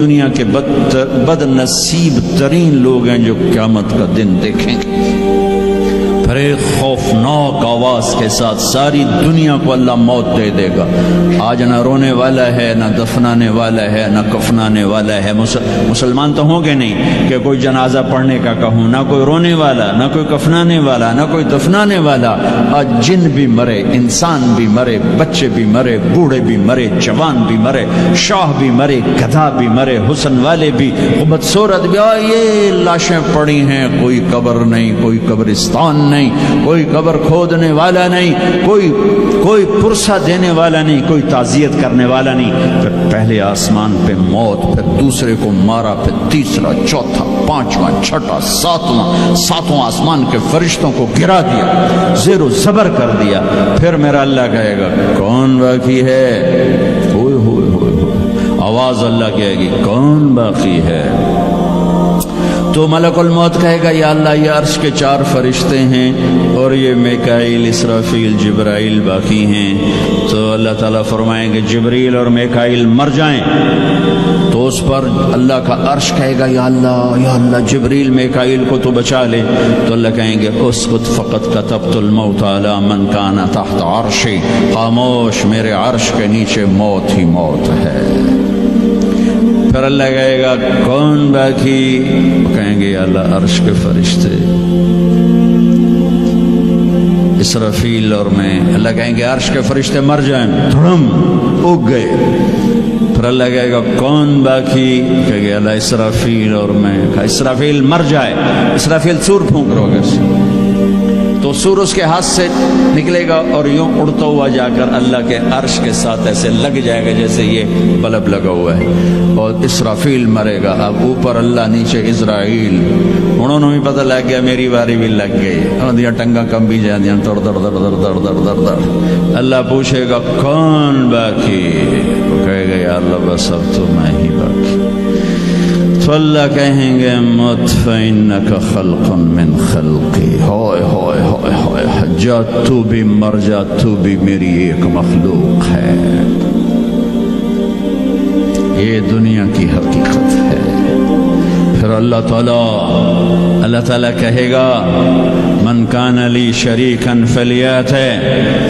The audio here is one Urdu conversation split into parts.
دنیا کے بد نصیب ترین لوگ ہیں جو قیامت کا دن دیکھیں گے۔ پھر ایک خوفناک آواز کے ساتھ ساری دنیا کو اللہ موت دے دے گا۔ آج نہ رونے والا ہے، نہ دفنانے والا ہے، نہ کفنانے والا ہے۔ مسلمان تو ہوں گے نہیں کہ کوئی جنازہ پڑھنے کا کہوں، نہ کوئی رونے والا، نہ کوئی کفنانے والا، نہ کوئی دفنانے والا۔ آج جن بھی مرے، انسان بھی مرے، بچے بھی مرے، بوڑھے بھی مرے، جوان بھی مرے، شاہ بھی مرے، گدھا بھی مرے، حسن والے بھی، بدصورت بھی۔ یہ لاشیں پڑی ہیں، کوئی قبر نہیں، کوئی قبرستان نہیں، کوئی قبر کھودنے والا نہیں، کوئی پرسہ دینے والا نہیں، کوئی تعزیت کرنے والا نہیں۔ پھر پہلے آسمان پہ موت، پھر دوسرے کو مارا، پھر تیسرا، چوتھا، پانچواں، چھٹا، ساتواں آسمان کے فرشتوں کو گرا دیا، زیر و زبر کر دیا۔ پھر میرا اللہ کہے گا کون باقی ہے؟ ہوئے ہوئے ہوئے ہوئے، آواز اللہ کہے گی کون باقی ہے؟ تو ملک الموت کہے گا یا اللہ یہ عرش کے 4 فرشتے ہیں اور یہ میکائیل، اسرافیل، جبرائیل باقی ہیں۔ تو اللہ تعالیٰ فرمائیں گے جبریل اور میکائیل مر جائیں، تو اس پر اللہ کا عرش کہے گا یا اللہ جبریل میکائیل کو تو بچا لے۔ تو اللہ کہیں گے اسکت فقط کتبت الموت علی من کان تحت عرشی، خاموش، میرے عرش کے نیچے موت ہی موت ہے۔ پھر اللہ کہے گا کون باقی؟ کہیں گے یا اللہ عرش کے فرشتے، اسرافیل اور میں۔ اللہ کہیں گے عرش کے فرشتے مر جائیں، دھڑم اگ گئے۔ پھر اللہ کہے گا کون باقی؟ کہیں گے اللہ اسرافیل اور میں۔ اسرافیل مر جائے، اسرافیل سور پھونک رہو گے، تو سور اس کے ہاتھ سے نکلے گا اور یوں اڑتا ہوا جا کر اللہ کے عرش کے ساتھ ایسے لگ جائے گا جیسے یہ بلب لگا ہوا ہے، اور اسرافیل مرے گا۔ اب اوپر اللہ، نیچے اسرائیل، انہوں نے بھی پتہ لگ گیا میری باری بھی لگ گئی، دیا ٹنگا کم بھی جائیں دیا، در در در در در در در در۔ اللہ پوچھے گا کون باقی؟ وہ کہے گا یا اللہ بس اب تو میں ہی باقی۔ تو اللہ کہیں گے مت فإنک خلق من خلقی، ہائے ہائے ہائے ہائے، جا تو بھی مر جا، تو بھی میری ایک مخلوق ہے۔ یہ دنیا کی حقیقت ہے۔ پھر اللہ تعالیٰ کہے گا من کان لی شریکا فلیات،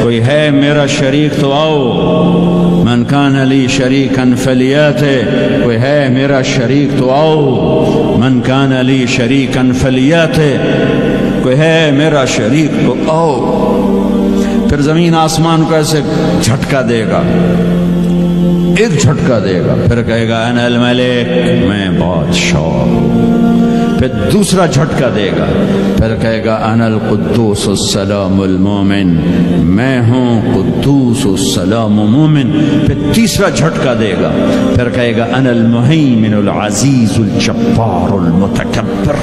کوئی ہے میرا شریک تو آؤ۔ من کان لی شریکا فلیات، کوئی ہے میرا شریک تو آؤ۔ من کان لی شریکا فلیات، کوئی ہے میرا شریک تو آؤ۔ پھر زمین آسمان کو ایسے جھٹکا دے گا، ایک جھٹکا دے گا، پھر کہے گا انا الملک، میں بادشاہ ہوں۔ پھر دوسرا جھٹکا دے گا، پھر کہے گا انا القدوس السلام المومن، میں ہوں قدوس السلام مومن۔ پھر تیسرا جھٹکا دے گا، پھر کہے گا انا المہیمن العزیز الجبار المتکبر۔